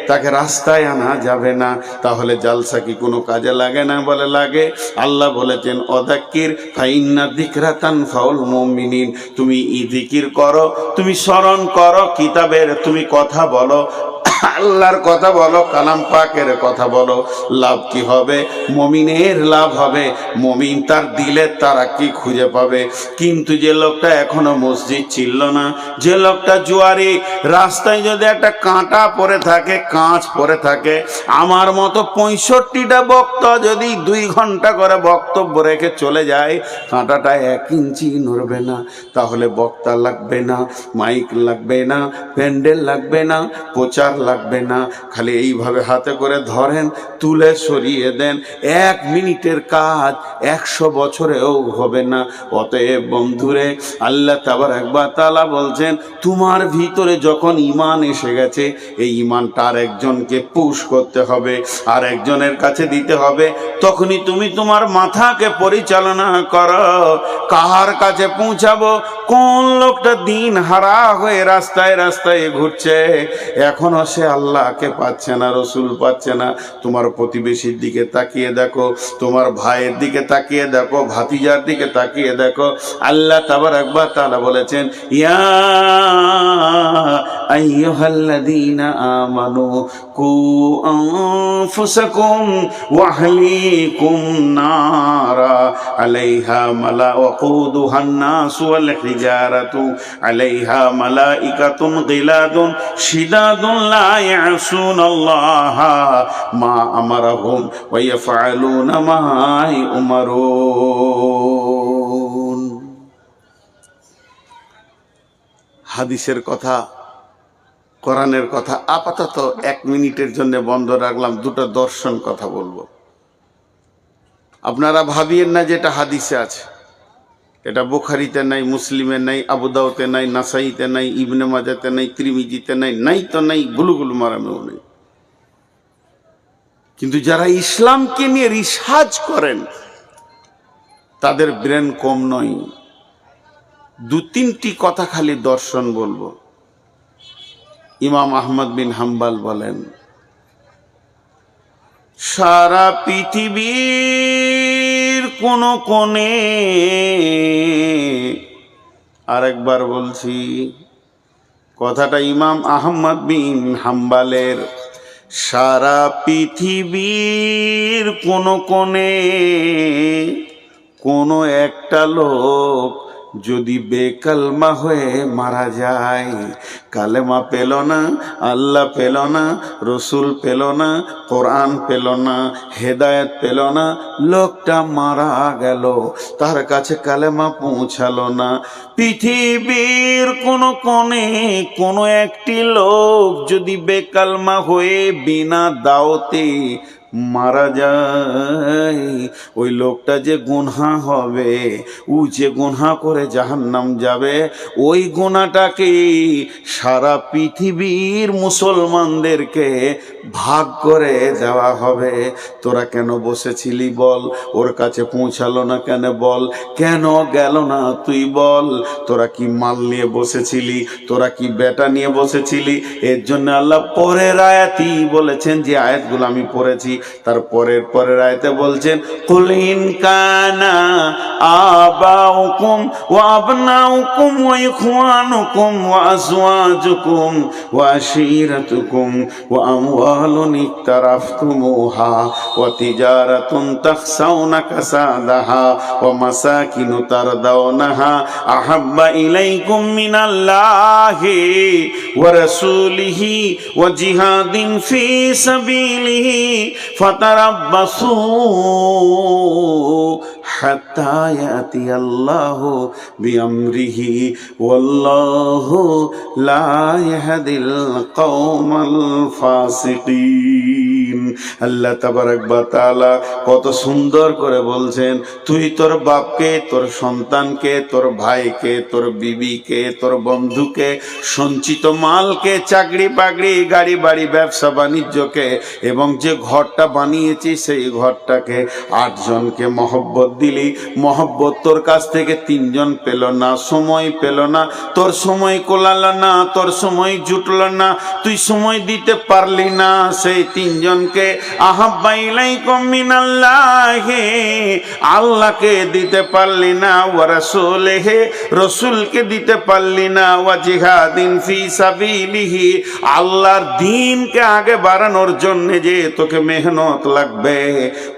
তাকে রাস্তায় আনা যাবে না, তাহলে জালসা কি কোনো কাজে লাগে না? বলে লাগে। আল্লাহ বলেছেন, অযাক্কির ফাইন্না যিকরা তানফাউল মুমিনিন, তুমি জিকির করো, তুমি স্মরণ করো, কিতাবের তুমি কথা বলো, আল্লাহর কথা বলো, কালাম পাকের কথা বলো, লাভ কি হবে? মুমিনের লাভ হবে। মুমিন তার দিলের তারা কি খুঁজে পাবে। কিন্তু যে লোকটা এখনো মসজিদ চিনল না, যে লোকটা জুয়ারি, রাস্তায় যদি একটা কাঁটা পড়ে থাকে, কাঁচ পড়ে থাকে, আমার মতো 65টা বক্তা যদি 2 ঘন্টা করে বক্তব্য রেখে চলে যায়, কাঁটাটা 1 ইঞ্চি নড়বে না। তাহলে বক্তা লাগবে না, মাইক লাগবে না, প্যান্ডেল লাগবে না, প্রচার লাগবে না। খালি এইভাবে হাতে করে ধরেন, তুলে সরিয়ে দেন। 1 মিনিটের কাজ 100 বছরেও হবে না। অতএব বন্ধুরে, আল্লাহ তাবারক ওয়া তাআলা বলছেন, তোমার ভিতরে যখন ঈমান এসে গেছে, এই ঈমানটা আর একজনকে পুশ করতে হবে, আর একজনের কাছে দিতে হবে। তখনই তুমি তোমার মাথাকে পরিচালনা করো, কার কাছে পৌঁছাবো। কোন লোকটা দিন হারা হয়ে রাস্তায় রাস্তায় ঘুরছে, এখনো সে আল্লাহকে পাচ্ছে না, রসুল পাচ্ছে না। তোমার প্রতিবেশীর দিকে তাকিয়ে দেখো, তোমার ভাইয়ের দিকে তাকিয়ে দেখো, ভাতিজার দিকে তাকিয়ে দেখো। আল্লাহ তাবারক ওয়া তাআলা বলেছেন, ইয়া আইয়ুহাল্লাযীনা আমানু কু আনফুসাকুম ওয়া আহলিকুম নারা আলাইহা ওয়াকুদুহান নাসু ওয়াল হিজারাতু আলাইহা মালাইকাতুন গিলাদুন শিদাদুন লা ইয়াসুনাল্লাহা মা আমারাহুম ওয়া ইয়াফআলুনা মা ইউমারুন। হাদিসের কথা, কোরআনের কথা আপাতত 1 মিনিটের জন্য বন্ধ রাখলাম। 2টা দর্শন কথা বলবো। আপনারা ভাবিয়েন না যেটা হাদিসে আছে, এটা বুখারীতে নাই, মুসলিমে নাই, আবু দাউদে নাই, নাসাইতে নাই, ইবনে মাজাতে নাই, তিরমিজিতে নাই, নাই তো নাই, বুলুগুল মারামেও নেই। কিন্তু যারা ইসলামকে নিয়ে রিসার্চ করেন, তাদের ব্রেন কম নয়। 2-3টি কথা খালি দর্শন বলবো। ইমাম আহমদ বিন হাম্বল বলেন, সারা পৃথিবীর কোন কোণে, আরেকবার বলছি কথাটা ইমাম আহমদ বিন হাম্বলের, সারা পৃথিবীর কোন কোণে কোনো একটা লোক যদি বেকালমা হয়ে মারা যায়, কালেমা পেল না, আল্লাহ পেল না, রসুল পেল না, কোরআন পেল না, হেদায়েত পেল না, লোকটা মারা গেল, তার কাছে কালেমা পৌঁছালো না। পৃথিবীর কোনো কোণে কোনো একটি লোক যদি বেকালমা হয়ে বিনা দাওতে মারা যায়, ওই লোকটা যে গুনহা হবে, ও যে গুনহা করে জাহান্নাম যাবে, ওই গুনাহটাকে সারা পৃথিবীর মুসলমানদেরকে ভাগ করে দেওয়া হবে। তোরা কেন বসেছিলি বল? ওর কাছে পৌঁছালো না কেন বল? কেন গেল না তুই বল? তোরা কি মাল নিয়ে বসেছিলি? তোরা কি বেটা নিয়ে বসেছিলি? এর জন্য আল্লাহ পরের আয়াতই বলেছেন, যে আয়াতগুলো আমি পড়েছি তার পরের আয়াতে বলছেন, কুল ইন কানা আবাউকুম ওয়া আবনাউকুম ওয়া ইখওয়ানুকুম ওয়া আজওয়াজুকুম ওয়া আশীরাতুকুম ওয়া আমওয়ালুন ইকতারাফতুমুহা ওয়া তিজারাতুন তাখসাউনা কাসাদাহা ওয়া মাসাকিনু তারদাউনাহা আহাব্বা ইলাইকুম মিনাল্লাহি ওয়া রাসূলিহি ওয়া জিহাদিন ফি সাবিলিহি ফাতারাব্বাসু হাত্তা ইয়াতিয়াল্লাহু বিআমরিহি ওয়াল্লাহু লা ইয়াহদিল কওমাল ফাসিকিন। আল্লাহ তাবারক ওয়া তাআলা কত সুন্দর করে বলছেন, তুই তোর বাপকে, তোর সন্তানকে, তোর ভাইকে, তোর বিবিকে, তোর বন্ধুকে, সঞ্চিত মালকে, চাকরি বাকরি, গাড়ি বাড়ি, ব্যবসা বাণিজ্যকে, এবং যে ঘরটা বানিয়েছি সেই ঘরটাকে 8 জনকে মহব্বত দিলি, মহব্বত তোর কাছ থেকে 3 জন পেল না, সময় পেল না, তোর সময় কোলালো না, তোর সময় জুটলো না, তুই সময় দিতে পারলি না, সেই 3 জনকে আহাব্বা ইলাইকুম মিনাল্লাহি, আল্লাহকে দিতে পারলি না, ওয়া রাসূলিহি, রসুলকে দিতে পারলি না, ওয়া জিহাদিন ফি সাবিলিহি, আল্লাহর দ্বীনকে আগে বাড়ানোর জন্য যে তোকে মেহনত লাগবে,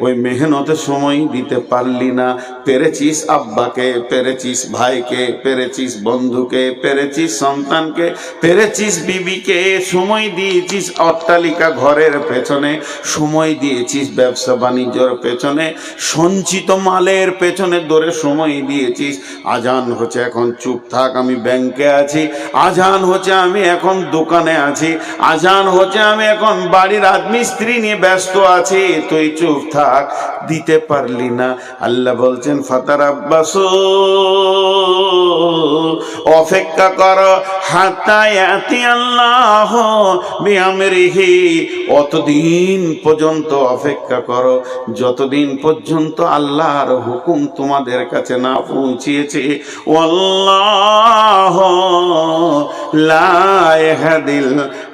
ওই মেহনতে সময় দিতে পারলি না। পেরেছিস আব্বাকে, পেরেছিস ভাইকে, পেরেছিস বন্ধুকে, পেরেছিস সন্তানকে, পেরেছিস বিবিকে, সময় দিয়েছিস অট্টালিকা ঘরের পেছনে, সময় দিয়েছিস ব্যবসা বাণিজ্যর পেছনে, সঞ্চিত মালের পেছনে দৌড়ে সময় দিয়েছিস। আজান হচ্ছে এখন চুপ থাক, আমি ব্যাংকে আছি, আজান হচ্ছে আমি এখন দোকানে আছি, আজান হচ্ছে আমি এখন বাড়ির রাজমিস্ত্রি নিয়ে ব্যস্ত আছি, তুই চুপ থাক, দিতে পারলি না। আল্লাহ বলছেন ফাতারাব্বাসু, অপেক্ষা করো, হাত্তা ইয়াতিয়াল্লাহু বিআমরিহি, অতদিন পর্যন্ত অপেক্ষা করো যতদিন পর্যন্ত আল্লাহর হুকুম তোমাদের কাছে না পৌঁছিয়েছে। ওয়াল্লাহু লা ইয়াহদিল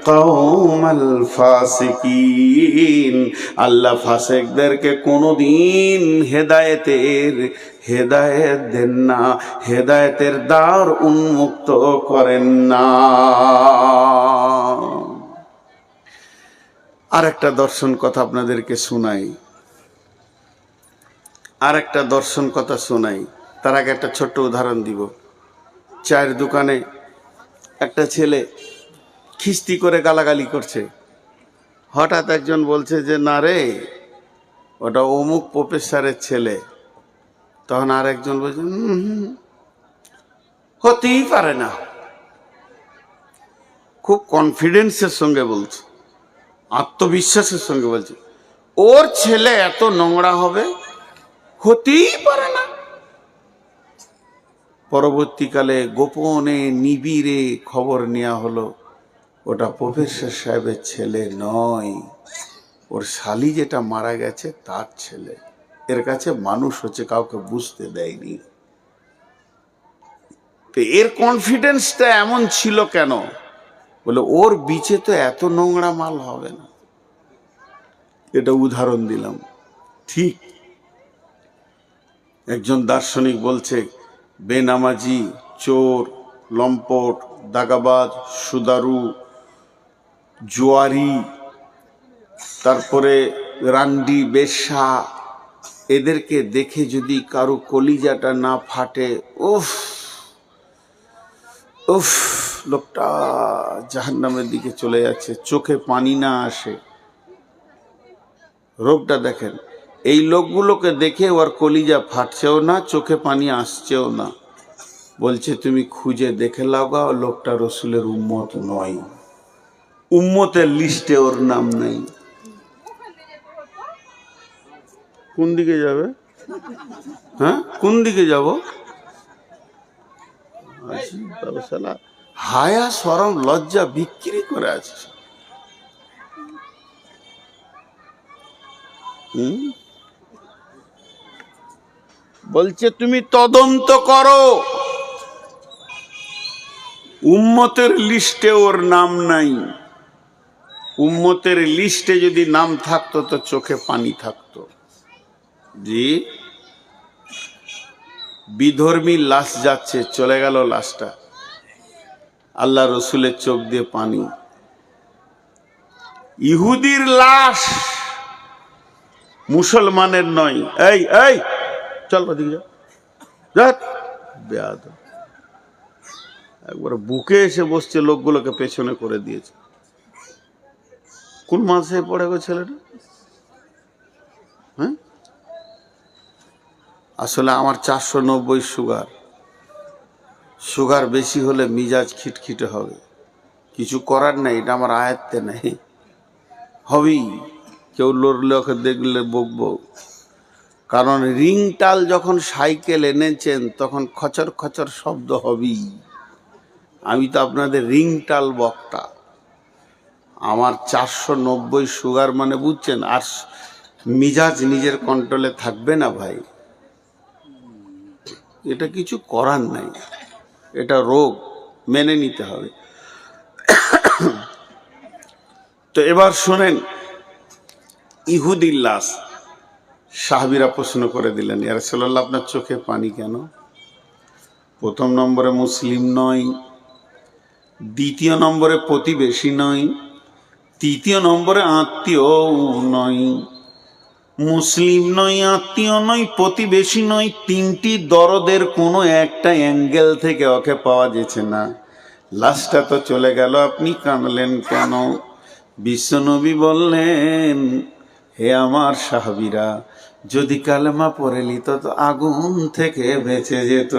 কওমাল ফাসিকিন, আল্লাহ ফাসিকদেরকে কোনোদিন হেদায়েত দেন না, হেদায়েতের দ্বার উন্মুক্ত করেন না। আর একটা দর্শন কথা আপনাদেরকে শোনাই, তার আগে একটা ছোট্ট উদাহরণ দিব। চায়ের দোকানে একটা ছেলে খিস্তি করে গালাগালি করছে, হঠাৎ একজন বলছে যে না রে, ওটা অমুক প্রফেসরের ছেলে। তখন আর একজন বলছে হতেই পারে না, খুব কনফিডেন্সের সঙ্গে বলছে, আত্মবিশ্বাসের সঙ্গে বলছে, ওর ছেলে এত নোংরা হবে, হতেই পারে না। পরবর্তীকালে গোপনে নিবিড়ে খবর নেওয়া হলো, ওটা প্রফেসর সাহেবের ছেলে নয়, ওর শালি যেটা মারা গেছে তার ছেলে। এর কাছে মানুষ হচ্ছে, কাউকে বুঝতে দেয়নি। তো এর কনফিডেন্সটা এমন ছিল কেন? বলে ওর বিচে তো এত নোংরা মাল হবে না। এটা উদাহরণ দিলাম। ঠিক একজন দার্শনিক বলছে, বেনামাজি, চোর, লম্পট, দাগাবাজ, সুদারু, জুয়ারি, তারপরে রান্ডি, বেশ্যা, এদেরকে দেখে যদি কারো কলিজাটা না ফাটে, উফ, উফ, লোকটা জাহান্নামের দিকে চলে যাচ্ছে, চোখে পানি না আসে। রোগটা দেখেন, এই লোকগুলোকে দেখে ওর কলিজা ফাটছেও না, চোখে পানি আসছেও না। বলছে তুমি খুঁজে দেখে লাগাও, লোকটা রসুলের উম্মত নয়, উম্মতের লিস্টে ওর নাম নেই। কোন দিকে যাবে? হ্যাঁ, কোন দিকে যাব? হায়া শরম লজ্জা বিক্রি করে আছে। বলছে তুমি তদন্ত করো, উম্মতের লিস্টে ওর নাম নাই। উম্মতের লিস্টে যদি নাম থাকতো তো চোখে পানি থাকতো। জি, বিধর্মী লাশ যাচ্ছে, চলে গেল লাশটা, আল্লাহ রসুলের চোখ দিয়ে পানি। ইহুদির লাশ, মুসলমানের নয়। এই এই চল ওদিকে যা, বেয়াদব। একবার বুকে এসে বসছে, লোকগুলোকে পেছনে করে দিয়েছে। কোন মাসে পড়ে গো ছেলেটা? হ্যাঁ, আসলে আমার 490 সুগার। সুগার বেশি হলে মিজাজ খিটখিটে হবে, কিছু করার নাই, এটা আমার আয়ত্তে নেই, হবেই। কেউ লড়লে ওকে দেখলে বকবো, কারণ রিংটাল যখন সাইকেল এনেছেন তখন খচর খচর শব্দ হবেই। আমি তো আপনাদের রিংটাল বক্তা। আমার 490 সুগার মানে বুঝছেন, আর মিজাজ নিজের কন্ট্রোলে থাকবে না ভাই, এটা কিছু করার নাই, এটা রোগ, মেনে নিতে হবে। তো এবার শোনেন, ইহুদির লাশ। সাহাবীরা প্রশ্ন করে দিলেন, ইয়া রাসূলুল্লাহ আপনার চোখে পানি কেন? প্রথম নম্বরে মুসলিম নয়, দ্বিতীয় নম্বরে প্রতিবেশী নয়, তৃতীয় নম্বরে আত্মীয় নয়। মুসলিম নয়, আত্মীয় নয়, প্রতিবেশী নয়, তিনটি দরদের কোনো একটা অ্যাঙ্গেল থেকে ওকে পাওয়া যেছে না। লাশটা তো চলে গেল, আপনি কাঁদলেন কেন? বিশ্বনবী বললেন, হে আমার সাহাবীরা, যদি কালেমা পড়ে নিত তো আগুন থেকে বেঁচে যেত।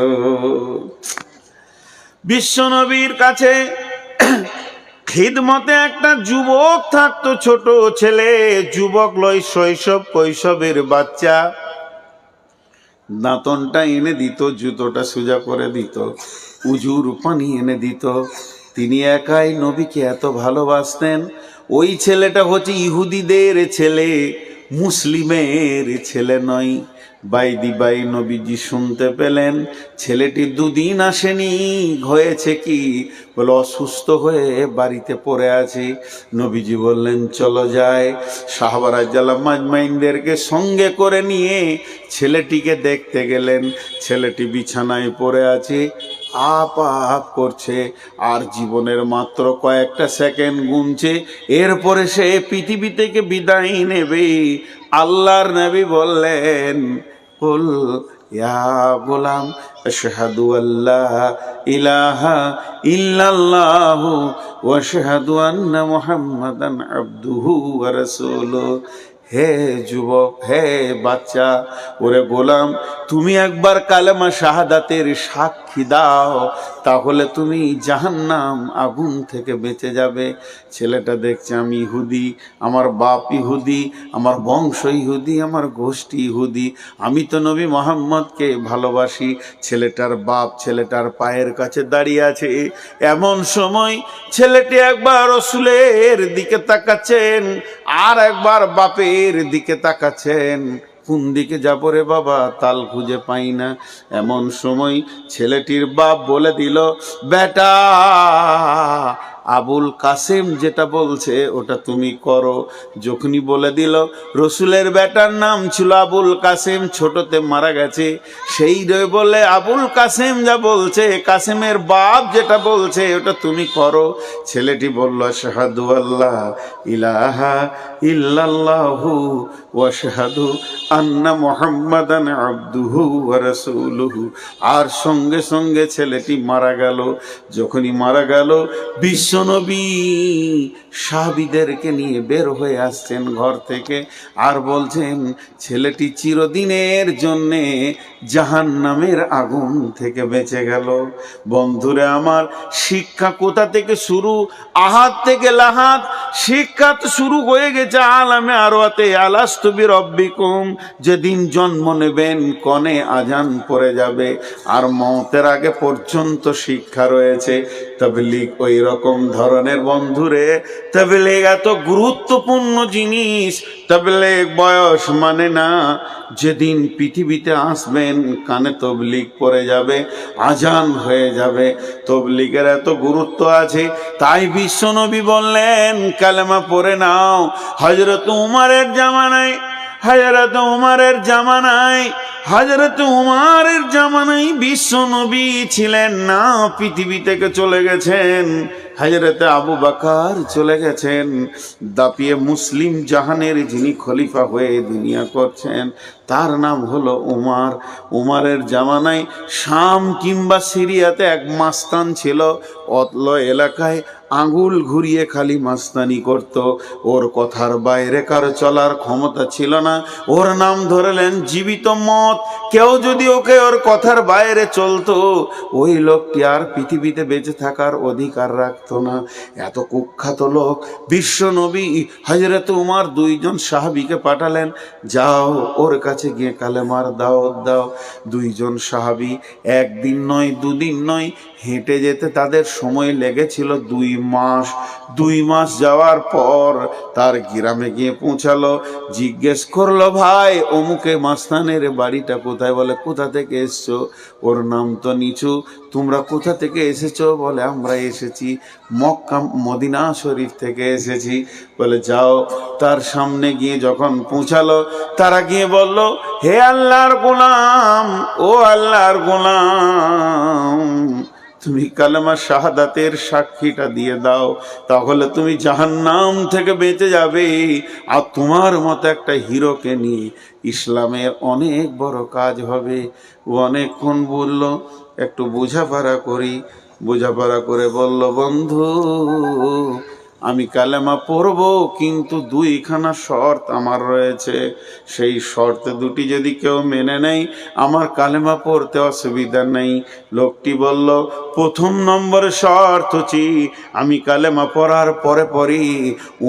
বিশ্বনবীর কাছে খিদমতে একটা যুবক থাকতো, ছোট ছেলে, যুবক লয়, শৈশব কৈশবের বাচ্চা। দাঁতনটা এনে দিত, জুতোটা সোজা করে দিত, উজুর পানি এনে দিত। তিনি একাই নবীকে এত ভালোবাসতেন। ওই ছেলেটা হচ্ছে ইহুদিদের ছেলে, মুসলিমের ছেলে নয়। বাইদি বাই নবীজি শুনতে পেলেন ছেলেটি দুদিন আসেনি। হয়েছে কি? বলে অসুস্থ হয়ে বাড়িতে পড়ে আছে। নবীজি বললেন চলো যায়। সাহাবারা জালাম মাজমাইনদেরকে সঙ্গে করে নিয়ে ছেলেটিকে দেখতে গেলেন। ছেলেটি বিছানায় পড়ে আছে, আপ আপ করছে, আর জীবনের মাত্র কয়েকটা সেকেন্ড গুনছে, এরপরে সে পৃথিবী থেকে বিদায় নেবে। আল্লাহর নবী বললেন, কুল ইয়া গোলাম আশহাদু আল্লা ইলাহা ইল্লাল্লাহু ওয়া আশহাদু আন্না মুহাম্মাদান আবদুহু ওয়া রাসূলুহু। হে যুবক, হে বাচ্চা, ওরে গোলাম, তুমি একবার কালেমা শাহাদাতের সাক্ষী দাও, তাহলে তুমি জাহান্নাম আগুন থেকে বেঁচে যাবে। ছেলেটা দেখছে আমি ইহুদি, আমার বাপ ইহুদি, আমার বংশ ইহুদি, আমার গোষ্ঠী ইহুদি, আমি তো নবী মোহাম্মদকে ভালোবাসি। ছেলেটার বাপ ছেলেটার পায়ের কাছে দাঁড়িয়ে আছে। এমন সময় ছেলেটি একবার রসুলের দিকে তাকাচ্ছেন, আর একবার বাপের দিকে তাকাচ্ছেন। কোন দিকে যাব রে বাবা, তাল খুঁজে পাই না। এমন সময় ছেলেটির বাপ বলে দিল, বেটা আবুল কাসেম যেটা বলছে ওটা তুমি করো। যখনই বলে দিল রসুলের বেটার নাম ছিল আবুল কাসেম, ছোটতে মারা গেছে, সেই বলে আবুল কাসেম যা বলছে, কাসেমের বাপ যেটা বলছে ওটা তুমি করো। ছেলেটি বলল আশহাদু আল্লাহ ইলাহা ইল্লাল্লাহু ওয়া আশহাদু আন্না মুহাম্মাদান আবদুহু ওয়া রাসূলুহু। আর সঙ্গে সঙ্গে ছেলেটি মারা গেল। যখনই মারা গেল বিশ্বনবী সাহাবীদেরকে নিয়ে বের হয়ে আসছেন ঘর থেকে, আর বলছেন ছেলেটি চিরদিনের জন্যে জাহান্নামের আগুন থেকে বেঁচে গেল। বন্ধুরে আমার, শিক্ষা কোথা থেকে শুরু? আহাত থেকে লাহাত শিক্ষা তো শুরু হয়ে গেছে আলামে আরওয়াতে। আলাস্তু বিরব্বিকুম, যেদিন জন্ম নেবেন কনে আজান পড়ে যাবে, আর মওতের আগে পর্যন্ত শিক্ষা রয়েছে। তাবলীগ ওই রকম ধরনের বন্ধুরে, তাবলীগ এত গুরুত্বপূর্ণ জিনিস। তাবলীগ বয়স মানে না, যেদিন পৃথিবীতে আসবেন কানে তাবলীগ পড়ে যাবে, আজান হয়ে যাবে। তাবলীগের এত গুরুত্ব আছে, তাই বিশ্বনবী বললেন কালেমা পড়ে নাও। হযরত উমরের জামানায় হযরত উমরের জামানায় বিশ্বনবী ছিলেন না, পৃথিবী থেকে চলে গেছেন। হযরত আবু বকর চলে গেছেন, দাপিয়ে মুসলিম জাহানের যিনি খলিফা হয়ে দুনিয়া করছেন তার নাম হলো উমর। উমরের জামানায় শাম কিংবা সিরিয়াতে এক মাস্তান ছিল, অতল এলাকায় আঙুল ঘুরিয়ে খালি মাস্তানি করত। ওর কথার বাইরে কারো চলার ক্ষমতা ছিল না। ওর নাম ধরলেন জীবিত মত। কেউ যদি ওর কথার বাইরে চলতো, ওই লোকটি আর পৃথিবীতে বেঁচে থাকার অধিকার রাখতো না। এত কুখ্যাত লোক। বিশ্বনবী হযরত উমর দুইজন সাহাবীকে পাঠালেন, যাও ওর কাছে গিয়ে কালেমার দাওয়াত দাও। দুইজন সাহাবী একদিন নয় দুদিন নয় হেঁটে যেতে তাদের সময় লেগেছিল 2 মাস। 2 মাস যাওয়ার পর তার গ্রামে গিয়ে পৌঁছালো। জিজ্ঞেস করলো, ভাই অমুকে মাস্তানের বাড়িটা কোথায়? বলে, কোথা থেকে এসছো? ওর নাম তো নিচু। তোমরা কোথা থেকে এসেছো? বলে, আমরা এসেছি মক্কা মদিনা শরীফ থেকে এসেছি। বলে, যাও। তার সামনে গিয়ে যখন পৌঁছালো, তারা গিয়ে বলল, হে আল্লাহর গোলাম, ও আল্লাহর গোলাম, তুমি কালেমা শাহাদাতের সাক্ষীটা দিয়ে দাও, তাহলে তুমি জাহান্নাম থেকে বেঁচে যাবে, আর তোমার মতো একটা হিরোকে নিয়ে ইসলামের অনেক বড় কাজ হবে। ও অনেকক্ষণ বলল, একটু বোঝাপড়া করে বলল, বন্ধু আমি কালেমা পড়ব, কিন্তু 2খানা শর্ত আমার রয়েছে। সেই শর্ত 2টি যদি কেউ মেনে নেয় আমার কালেমা পড়তে অসুবিধা নেই। লোকটি বলল, 1 নম্বরে শর্ত হচ্ছে আমি কালেমা পড়ার পরে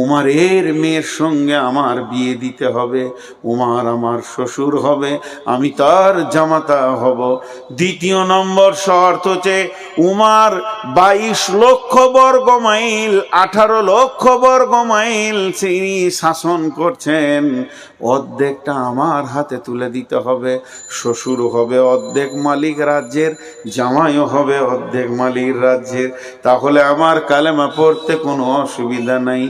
উমরের মেয়ের সঙ্গে আমার বিয়ে দিতে হবে। উমর আমার শ্বশুর হবে, আমি তার জামাতা হব। 2য় নম্বর শর্ত হচ্ছে উমর 22 লক্ষ বর্গ মাইল 18 লক্ষ বর্গ মাইল তিনি শাসন করছেন, অর্ধেকটা আমার হাতে তুলে দিতে হবে। শ্বশুর হবে অর্ধেক মালিক রাজ্যের, জামাইও হবে অর্ধেক মালিক রাজ্যের, তাহলে আমার কালেমা পড়তে কোনো অসুবিধা নাই।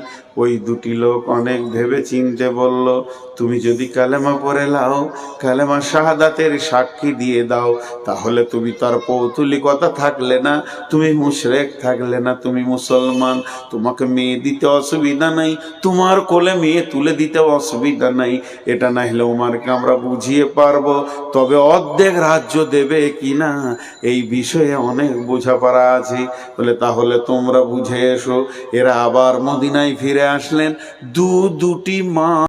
ওই 2টি লোক অনেক ভেবে চিনতে বলল, তুমি যদি কালেমা পড়ে লাও, কালেমা শাহাদাতের সাক্ষী দিয়ে দাও, তাহলে তুমি তার পৌতুলিকতা থাকলে না, তুমি মুশরিক থাকলে না, তুমি মুসলমান। তোমাকে মেয়ে দিতে অসুবিধা নাই, তোমার কোলে মেয়ে তুলে দিতে অসুবিধা নাই। এটা না হলে উমরকে আমরা বুঝিয়ে পারবো, তবে অর্ধেক রাজ্য দেবে কিনা এই বিষয়ে অনেক বোঝাপড়া আছে। বলে, তাহলে তোমরা বুঝে এসো। এরা আবার মদিনায় ফিরে আসলেন। 2টি মাস